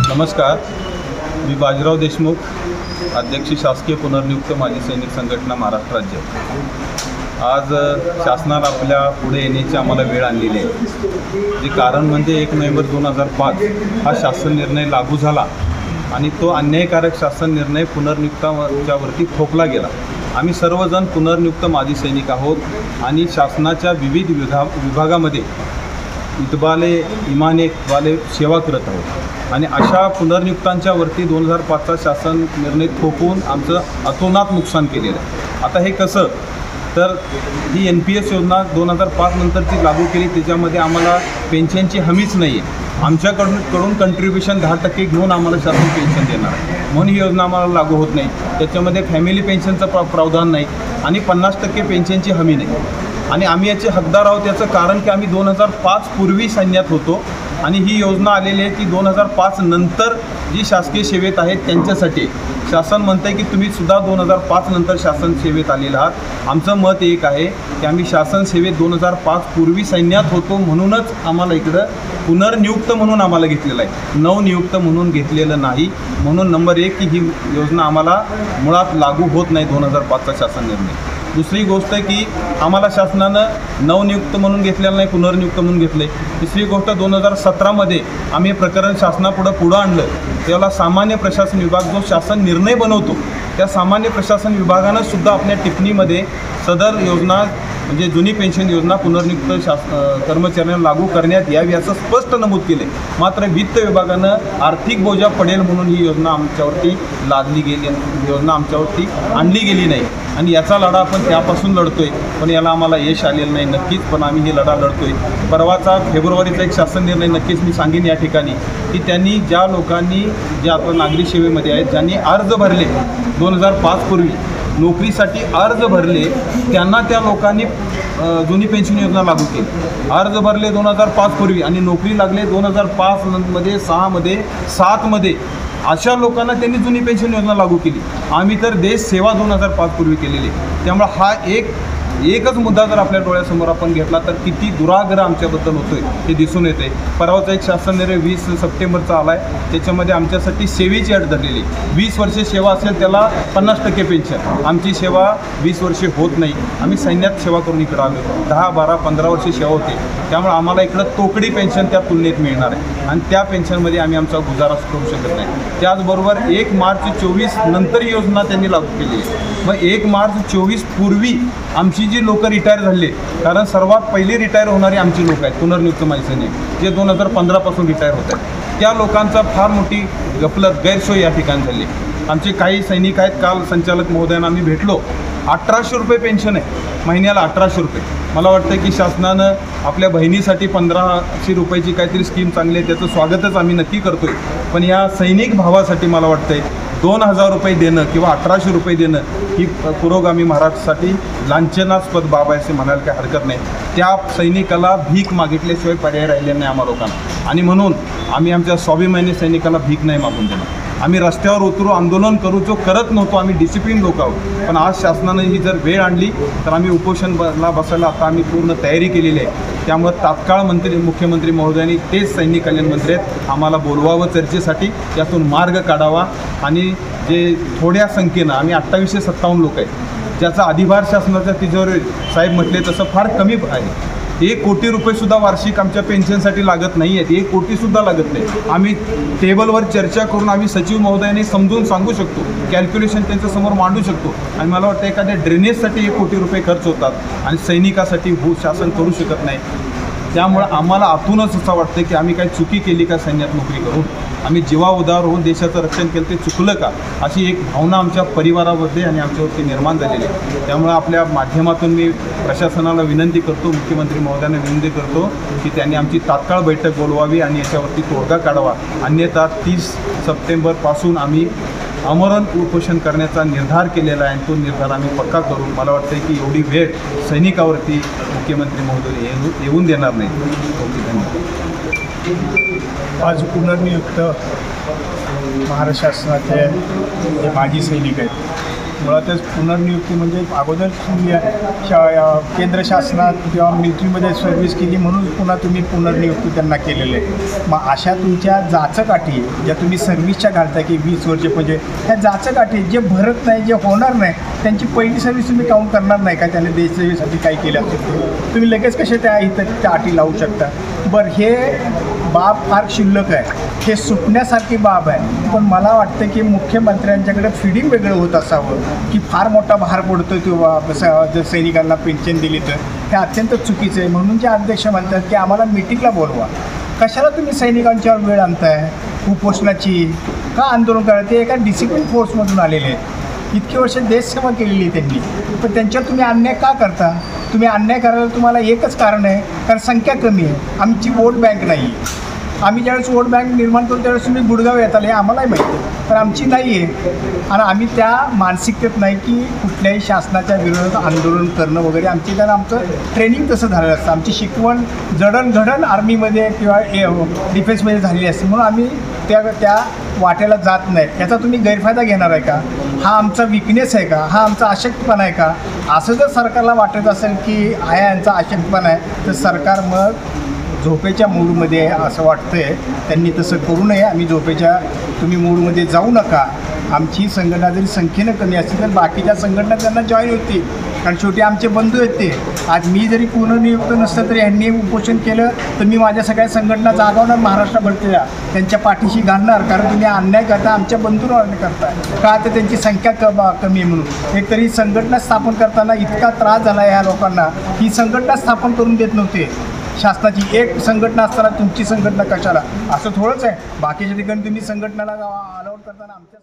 नमस्कार, मी बाजीराव देशमुख, अध्यक्ष शासकीय पुनर्नियुक्त माजी सैनिक संघटना महाराष्ट्र राज्य। आज शासनानं आपल्या पुढे येण्याची आम्हाला वेळ आणलेली आहे। जे कारण म्हणजे 1 नोव्हेंबर 2005 हा शासन निर्णय लागू झाला आणि तो अन्यायकारक शासन निर्णय पुनर्नियुक्तांच्यावरती थोपला गेला। आम्ही सर्वजण पुनर्नियुक्त माजी सैनिक आहोत आणि शासनाच्या विविध विभागामध्ये इतबाले इमाने वाले सेवा करत आहोत आणि अशा पुनर्नियुक्तांच्या वरती 2005चा शासन निर्णय थोपवून आमचं अतोनात नुकसान केलेलं आहे। आता हे कसं, तर ही NPS योजना 2005 नंतरची लागू केली, त्याच्यामध्ये आम्हाला पेन्शनची हमीच नाही आहे। आमच्याकडून कंट्रीब्युशन 10% घेऊन आम्हाला शासन पेन्शन देणार आहे, म्हणून ही योजना आम्हाला लागू होत नाही। त्याच्यामध्ये फॅमिली पेन्शनचं प्रावधान नाही आणि 50% पेन्शनची हमी नाही आणि आम्ही याचे हकदार आहोत। याचं कारण की आम्ही 2005 पूर्वी सैन्यात होतो आणि ही योजना आलेली आहे की 2005 नंतर जी शासकीय सेवेत आहेत त्यांच्यासाठी। शासन म्हणतं आहे की तुम्ही सुद्धा 2005 नंतर शासन सेवेत आलेला आहात। आमचं मत एक आहे की आम्ही शासन सेवेत 2005 पूर्वी सैन्यात होतो, म्हणूनच आम्हाला इकडं पुनर्नियुक्त म्हणून आम्हाला घेतलेलं आहे, नवनियुक्त म्हणून घेतलेलं नाही। म्हणून नंबर 1 की ही योजना आम्हाला मुळात लागू होत नाही 2005चा शासन निर्णय। दुसरी गोष्ट आहे की आम्हाला शासनानं नवनियुक्त म्हणून घेतलेलं नाही, पुनर्नियुक्त म्हणून घेतलं आहे। तिसरी गोष्ट 2017मध्ये आम्ही हे प्रकरण शासनापुढं आणलं, त्याला सामान्य प्रशासन विभाग जो शासन निर्णय बनवतो त्या सामान्य प्रशासन विभागानं सुद्धा आपल्या टिप्पणीमध्ये सदर योजना म्हणजे जुनी पेन्शन योजना पुनर्नियुक्त कर्मचाऱ्यांना लागू करण्यात यावी असं स्पष्ट नमूद केले। मात्र वित्त विभागानं आर्थिक बोजा पडेल म्हणून ही योजना आमच्यावरती लादली गेली, योजना आमच्यावरती आणली गेली नाही आणि याचा लढा आपण त्यापासून लढतोय, पण याला आम्हाला यश आलेलं नाही नक्कीच, पण आम्ही हे लढा लढतोय। परवाचा फेब्रुवारीचा एक शासन निर्णय नक्कीच मी सांगेन या ठिकाणी की त्यांनी ज्या लोकांनी जे आता नागरी सेवेमध्ये आहेत, ज्यांनी अर्ज भरले 2005 पूर्वी नोकरीसाठी अर्ज भरले, त्यांना त्या लोकांनी जुनी पेन्शन योजना लागू केली। अर्ज भरले 2005 पूर्वी आणि नोकरी लागले 2005 मध्ये 6 मध्ये 7 मध्ये, अशा लोकांना त्यांनी जुनी पेन्शन योजना लागू केली। आम्ही तर देश सेवा 2005 पूर्वी केलेली। त्यामुळे हा एकच मुद्दा जर आपल्या डोळ्यासमोर आपण घेतला तर किती दुराग्रह आमच्याबद्दल होतोय हे दिसून येते। परवाचा एक शासन निर्णय 20 सप्टेंबरचा आला आहे, त्याच्यामध्ये आमच्यासाठी सेवेची अट धरलेली। 20 वर्षे सेवा असेल त्याला 50% पेन्शन, आमची सेवा 20 वर्षे होत नाही। आम्ही सैन्यात सेवा करून इकडं आलो, 10, 12, 15 वर्षे सेवा होते, त्यामुळे आम्हाला इकडं तोकडी पेन्शन त्या तुलनेत मिळणार आहे आणि त्या पेन्शनमध्ये आम्ही आमचा गुजारा करू शकत नाही। त्याचबरोबर 1 मार्च 24 नंतर ही योजना त्यांनी लागू केली आहे। मग 1 मार्च 24 पूर्वी आमची जी लोक रिटायर झाले, कारण सर्वात पहिली रिटायर होणारी आमची लोक आहेत पुनर्नियुक्त माजी सैनिक, जे 2015 पासून रिटायर होत आहेत, त्या लोकांचा फार मोठी गफलत गैरसोय या ठिकाणी झाली। आमचे काही सैनिक आहेत, काल संचालक महोदयांना आम्ही भेटलो, 1800 रुपये पेन्शन आहे महिन्याला, 1800 रुपये। मला वाटतं की शासनानं आपल्या बहिणीसाठी 1500 रुपयाची काहीतरी स्कीम चांगली आहे, त्याचं स्वागतच आम्ही नक्की करतोय, पण या सैनिक भावासाठी मला वाटतंय 2000 रुपये देणं किंवा 1800 रुपये देणं ही पुरोगामी महाराष्ट्रासाठी लांछनास्पद बाब आहे असे म्हणायला काही हरकत नाही। त्या सैनिकाला भीक मागितल्याशिवाय पर्याय राहिले नाही आम्हा लोकांना आणि म्हणून आम्ही आमच्या स्वाभिमानी सैनिकाला भीक नाही मागून देणार। आम्ही रस्त्यावर उतरू, आंदोलन करू, जो करत नव्हतो, आम्ही डिसिप्लिन लोक आहोत, पण आज शासनानं ही जर वेळ आणली तर आम्ही उपोषणाला बसायला आता आम्ही पूर्ण तयारी केलेली आहे। त्यामुळे तात्काळ मुख्यमंत्री महोदयांनी तेच सैनिक कल्याण मंत्री आहेत, आम्हाला बोलवावं चर्चेसाठी, यातून मार्ग काढावा आणि जे थोड्या संख्येनं आम्ही 2857 लोक आहेत, ज्याचा अधिभार शासनाच्या तिजोरीवर साहेब म्हटले तसं फार कमी आहे। 1 कोटी रुपयेसुद्धा वार्षिक आमच्या पेन्शनसाठी लागत नाही आहेत, 1 कोटीसुद्धा लागत नाही। आम्ही टेबलवर चर्चा करून आम्ही सचिव महोदयांनी समजून सांगू शकतो, कॅल्क्युलेशन त्यांच्यासमोर मांडू शकतो आणि मला वाटतं एखाद्या ड्रेनेजसाठी 1 कोटी रुपये खर्च होतात आणि सैनिकासाठी शासन करू शकत नाही। त्यामुळे आम्हाला आतूनच असं वाटतं की आम्ही काही चुकी केली का सैन्यात नोकरी करून, आम्ही जीवाउदार होऊन देशाचं रक्षण केलं ते चुकलं का, अशी एक भावना आमच्या परिवारामध्ये आणि आमच्यावरती निर्माण झालेली आहे। त्यामुळे आपल्या माध्यमातून मी प्रशासनाला विनंती करतो, मुख्यमंत्री महोदयांना विनंती करतो की त्यांनी आमची तात्काळ बैठक बोलवावी आणि याच्यावरती तोडगा काढावा, अन्यथा 30 सप्टेंबरपासून आम्ही आमरण उपोषण करण्याचा निर्धार केलेला आहे, तो निर्धार आम्ही पक्का करू। मला वाटतं की एवढी वेळ सैनिकावरती मुख्यमंत्री महोदय येऊन देणार नाही। धन्यवाद। आज पुनर्नियुक्त महाराष्ट्र शासनाचे जे माजी सैनिक आहेत मुळातच पुनर्नियुक्ती म्हणजे अगोदर केंद्र शासनात किंवा मिलिटरीमध्ये सर्व्हिस केली म्हणून पुन्हा तुम्ही पुनर्नियुक्ती त्यांना केलेलं आहे. मग अशा तुमच्या जाचकाठी ज्या तुम्ही सर्व्हिसच्या घालताय की 20 वर्ष म्हणजे ह्या जाचकाठी जे भरत नाही, जे होणार नाही, त्यांची पहिली सर्व्हिस तुम्ही काउंट करणार नाही का? त्याने देशसेवेसाठी काही केलं असेल ते तुम्ही लगेच कसे त्या इथं त्या अटी लावू शकता? बरं, हे बाब फार क्षुल्लक आहे, हे सुटण्यासारखी बाब आहे. पण मला वाटतं की मुख्यमंत्र्यांच्याकडे फिडिंग वेगळं होत असावं की फार मोठा भार पडतो किंवा जर सैनिकांना पेन्शन दिली तर हे अत्यंत चुकीचं आहे. म्हणून जे अध्यक्ष म्हणतात की आम्हाला मिटिंगला बोलवा. कशाला तुम्ही सैनिकांच्यावर वेळ आणताय उपोषणाची? का आंदोलन करा? ते एका डिसिप्लिन फोर्समधून आलेले आहेत, इतकी वर्ष देशसेवा केलेली आहे त्यांनी. पण त्यांच्यावर तुम्ही अन्याय का करता? तुम्ही अन्याय करायला तुम्हाला एकच कारण आहे, कारण संख्या कमी आहे, आमची वोट बँक नाही आहे. आम्ही ज्यावेळेस वोट बँक निर्माण करू त्यावेळेस तुम्ही गुडगाव येताल हे आम्हालाही माहिती आहे, पण आमची नाही आहे. आणि आम्ही त्या मानसिकतेत नाही की कुठल्याही शासनाच्या विरोधात आंदोलन करणं वगैरे. कारण आमचं ट्रेनिंग तसं झालेलं असतं, आमची शिकवण जडणघडण आर्मीमध्ये किंवा डिफेन्समध्ये झालेली असते, म्हणून आम्ही त्या वाटेला जात नाही. याचा तुम्ही गैरफायदा घेणार आहे का? हा आमचा विकनेस आहे का? हा आमचा अशक्तपणा आहे का? असं जर सरकारला वाटत असेल की यांचा अशक्तपणा आहे तर सरकार मग झोपेच्या मूडमध्ये आहे असं वाटतं आहे. त्यांनी तसं करू नये. आम्ही झोपेच्या तुम्ही मूडमध्ये जाऊ नका. आमची संघटना जरी संख्येनं कमी असतील तर बाकीच्या संघटना त्यांना जॉईन होतील, कारण शेवटी आमचे बंधू आहेत ते. आज मी जरी पुनर्नियुक्त नसतं तरी यांनी उपोषण केलं तर मी माझ्या सगळ्या संघटना जागवणार महाराष्ट्राभरच्या, त्यांच्या पाठीशी घालणार. कारण तुम्ही अन्याय करता, आमच्या बंधूंवर अन्याय करताय का? तर त्यांची संख्या कमी आहे म्हणून. एक तरी संघटना स्थापन करताना इतका त्रास झाला ह्या लोकांना, ही संघटना स्थापन करून देत नव्हते शासनाची. एक संघटना असताना तुमची संघटना कशाला? असं थोडंच आहे. बाकीच्या ठिकाणी तुम्ही संघटनाला अलाउड करताना आमच्या